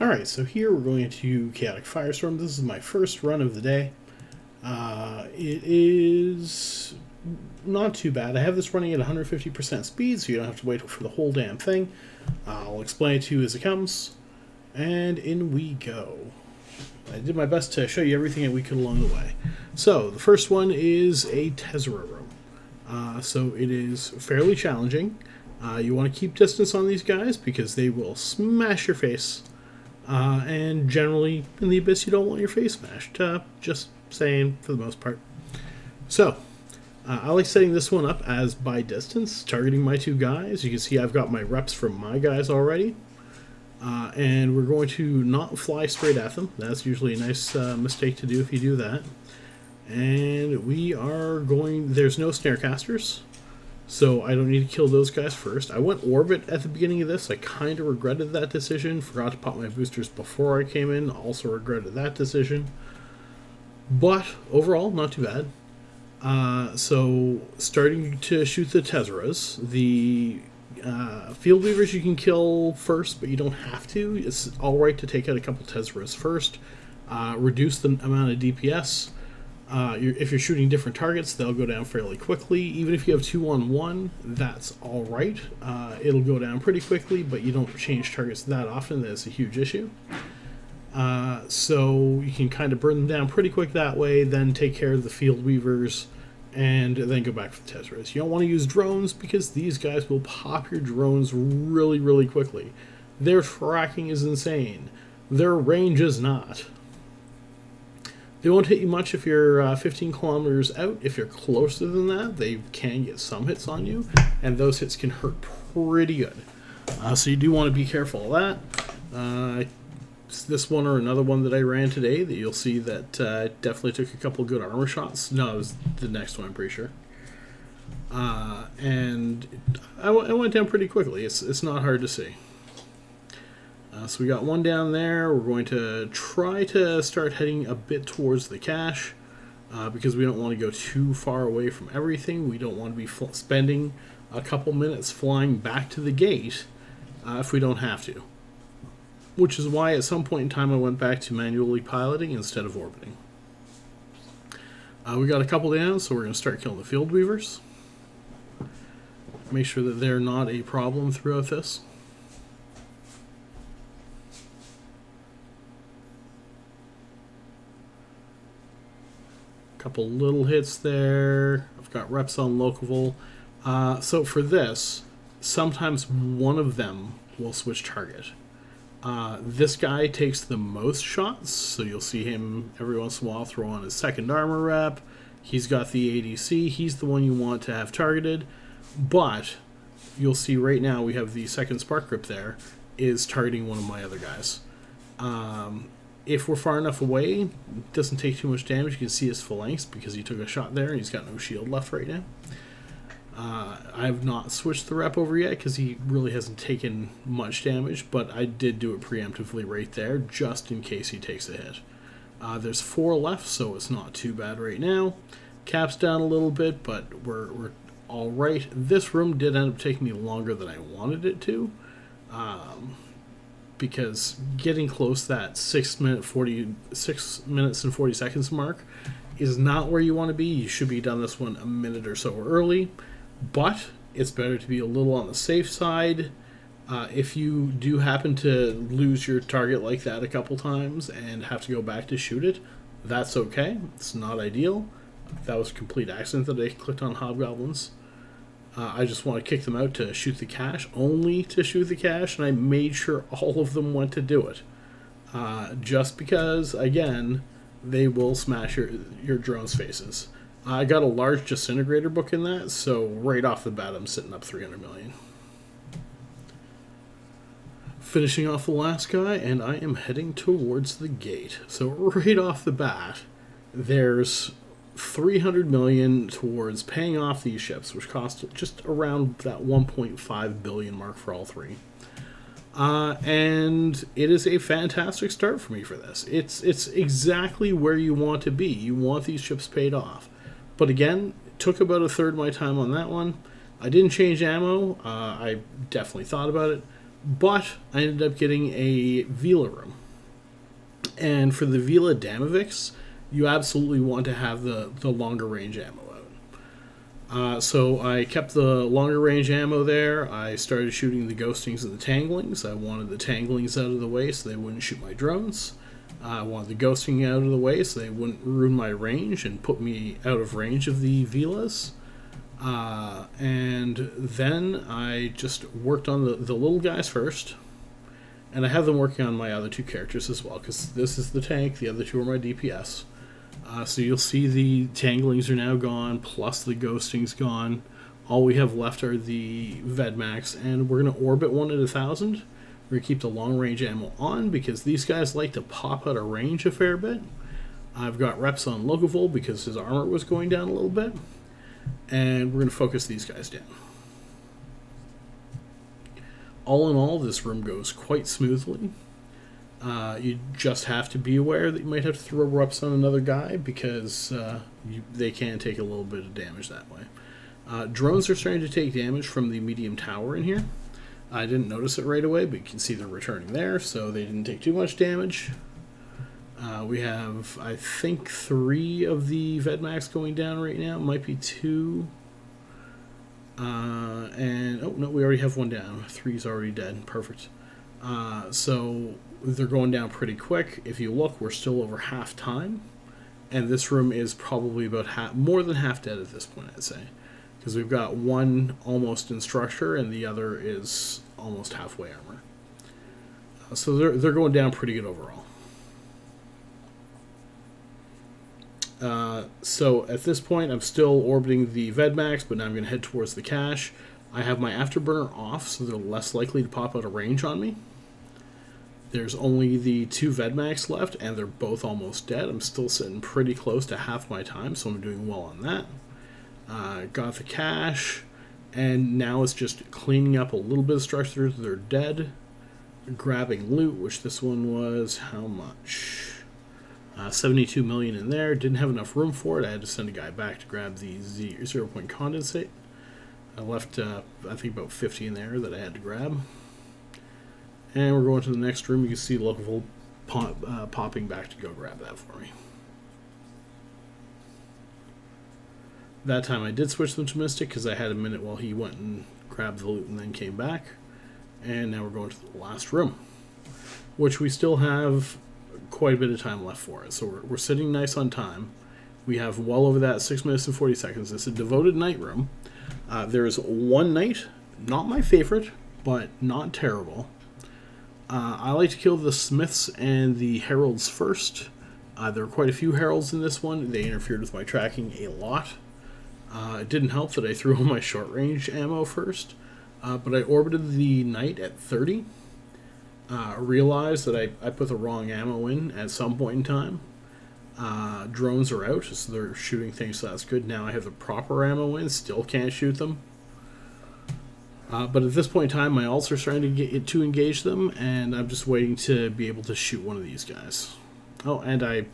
Alright, so here we're going into Chaotic Firestorm. This is my first run of the day. It is not too bad. I have this running at 150% speed, so you don't have to wait for the whole damn thing. I'll explain it to you as it comes. And in we go. I did my best to show you everything that we could along the way. So, the first one is a Tessera Room. So it is fairly challenging. You want to keep distance on these guys because they will smash your face. And generally, in the Abyss, you don't want your face smashed. Just saying, for the most part. So, I like setting this one up as by distance, targeting my two guys. You can see I've got my reps from my guys already. And we're going to not fly straight at them. That's usually a nice mistake to do if you do that. And we are going... There's no snare casters, so I don't need to kill those guys first. I went orbit at the beginning of this. I kind of regretted that decision. Forgot to pop my boosters before I came in. Also regretted that decision. But overall, not too bad. So starting to shoot the Tesseras. The field weavers you can kill first, but you don't have to. It's alright to take out a couple Tesseras first. Reduce the amount of DPS. If you're shooting different targets, they'll go down fairly quickly. Even if you have 2-on-1, that's alright. It'll go down pretty quickly, but you don't change targets that often. That's a huge issue. So you can kind of burn them down pretty quick that way, then take care of the field weavers, and then go back for the Tesseras. You don't want to use drones because these guys will pop your drones really, really quickly. Their tracking is insane. Their range is not. They won't hit you much if you're 15 kilometers out. If you're closer than that, they can get some hits on you, and those hits can hurt pretty good. So you do want to be careful of that. This one or another one that I ran today, that you'll see that definitely took a couple good armor shots. No, it was the next one, I'm pretty sure. And I went down pretty quickly. It's not hard to see. So we got one down there. We're going to try to start heading a bit towards the cache because we don't want to go too far away from everything. We don't want to be spending a couple minutes flying back to the gate if we don't have to. Which is why at some point in time I went back to manually piloting instead of orbiting. We got a couple down, so we're going to start killing the field weavers. Make sure that they're not a problem throughout this. Couple little hits there. I've got reps on Locaville. So for this, sometimes one of them will switch target. This guy takes the most shots, so you'll see him every once in a while throw on his second armor rep. He's got the ADC. He's the one you want to have targeted. But you'll see right now we have the second spark grip there is targeting one of my other guys. If we're far enough away, it doesn't take too much damage. You can see his phalanx because he took a shot there and he's got no shield left right now. I have not switched the rep over yet because he really hasn't taken much damage, but I did do it preemptively right there just in case he takes a hit. There's 4 left, so it's not too bad right now. Cap's down a little bit, but we're all right. This room did end up taking me longer than I wanted it to. Because getting close to that 6 minutes and 40 seconds mark is not where you want to be. You should be done this one a minute or so early, but it's better to be a little on the safe side. If you do happen to lose your target like that a couple times and have to go back to shoot it, that's okay. It's not ideal. That was a complete accident that I clicked on hobgoblins. I just want to kick them out to shoot the cache, only to shoot the cache, and I made sure all of them went to do it. Just because, again, they will smash your drone's faces. I got a large disintegrator book in that, so right off the bat I'm sitting up 300 million. Finishing off the last guy, and I am heading towards the gate. So right off the bat, there's 300 million towards paying off these ships, which cost just around that 1.5 billion mark for all three. And it is a fantastic start for me for this. It's exactly where you want to be. You want these ships paid off. But again, it took about a third of my time on that one. I didn't change ammo. I definitely thought about it. But I ended up getting a Vila Room. And for the Vila Damavix, you absolutely want to have the longer range ammo out. So I kept the longer range ammo there. I started shooting the ghostings and the tanglings. I wanted the tanglings out of the way so they wouldn't shoot my drones. I wanted the ghosting out of the way so they wouldn't ruin my range and put me out of range of the Vilas. And then I just worked on the little guys first. And I have them working on my other two characters as well, because this is the tank, the other two are my DPS. So you'll see the tanglings are now gone, plus the ghosting's gone. All we have left are the Vedmax, and we're going to orbit one at 1,000. We're going to keep the long range ammo on, because these guys like to pop out of range a fair bit. I've got reps on Locavol because his armor was going down a little bit. And we're going to focus these guys down. All in all, this room goes quite smoothly. You just have to be aware that you might have to throw reps on another guy because they can take a little bit of damage that way. Drones are starting to take damage from the medium tower in here. I didn't notice it right away, but you can see they're returning there, so they didn't take too much damage. We have, I think, 3 of the Vedmax going down right now. Might be 2. And, oh, no, we already have 1 down. 3's already dead. Perfect. So they're going down pretty quick. If you look, we're still over half time. And this room is probably about more than half dead at this point, I'd say. Because we've got 1 almost in structure, and the other is almost halfway armor. So they're going down pretty good overall. So at this point, I'm still orbiting the Vedmax, but now I'm going to head towards the cache. I have my afterburner off, so they're less likely to pop out of range on me. There's only the 2 Vedmax left, and they're both almost dead. I'm still sitting pretty close to half my time, so I'm doing well on that. Got the cache, and now it's just cleaning up a little bit of structure. They're dead. Grabbing loot, which this one was how much? 72 million in there. Didn't have enough room for it. I had to send a guy back to grab the 0-point condensate. I left, I think, about 50 in there that I had to grab. And we're going to the next room. You can see Locavol popping back to go grab that for me. That time I did switch them to Mystic because I had a minute while he went and grabbed the loot and then came back. And now we're going to the last room, which we still have quite a bit of time left for it. So we're sitting nice on time. We have well over that 6 minutes and 40 seconds. It's a devoted night room. There's 1 knight, not my favorite, but not terrible. I like to kill the smiths and the heralds first. There are quite a few heralds in this one. They interfered with my tracking a lot. It didn't help that I threw on my short range ammo first, but I orbited the knight at 30. Realized that I put the wrong ammo in at some point in time. Drones are out, so they're shooting things, so that's good. Now I have the proper ammo in, still can't shoot them. But at this point in time, my ults are starting to engage them, and I'm just waiting to be able to shoot one of these guys. Oh, and I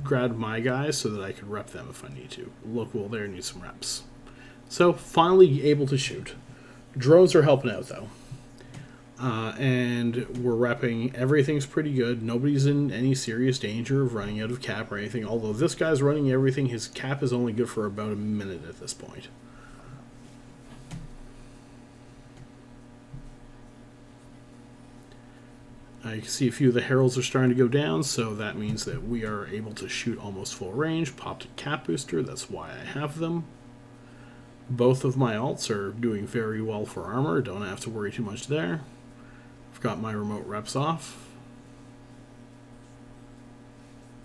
grabbed my guys so that I could rep them if I need to. Look, well, there needs some reps. So, finally able to shoot. Drones are helping out, though. And we're repping. Everything's pretty good. Nobody's in any serious danger of running out of cap or anything. Although this guy's running everything, his cap is only good for about a minute at this point. You can see a few of the heralds are starting to go down, so that means that we are able to shoot almost full range. Popped a cap booster, that's why I have them. Both of my alts are doing very well for armor, don't have to worry too much there. I've got my remote reps off.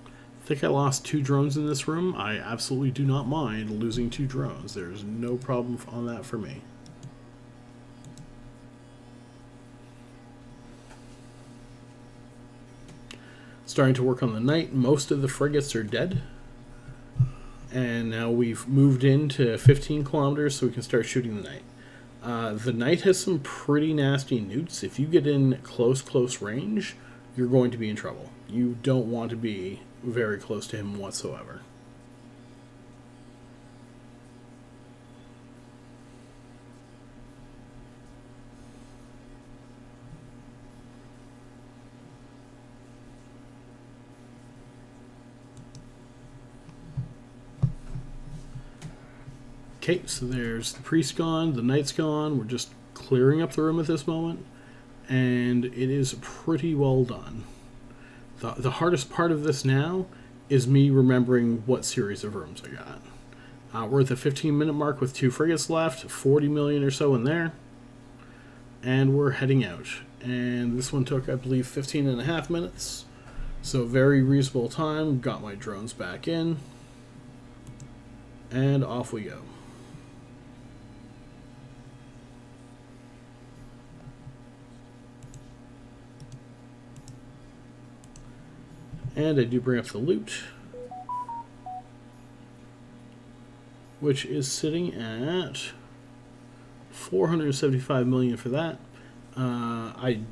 I think I lost 2 drones in this room. I absolutely do not mind losing 2 drones. There's no problem on that for me. Starting to work on the knight. Most of the frigates are dead. And now we've moved into 15 kilometers so we can start shooting the knight. The knight has some pretty nasty newts. If you get in close range, you're going to be in trouble. You don't want to be very close to him whatsoever. Okay, so there's the priest gone, the knight's gone. We're just clearing up the room at this moment, and it is pretty well done. The hardest part of this now is me remembering what series of rooms I got. We're at the 15-minute mark with 2 frigates left, 40 million or so in there, and we're heading out. And this one took, I believe, 15.5 minutes, so very reasonable time. Got my drones back in, and off we go. And I do bring up the loot, which is sitting at 475 million for that.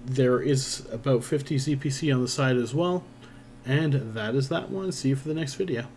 There is about 50 ZPC on the side as well. And that is that one. See you for the next video.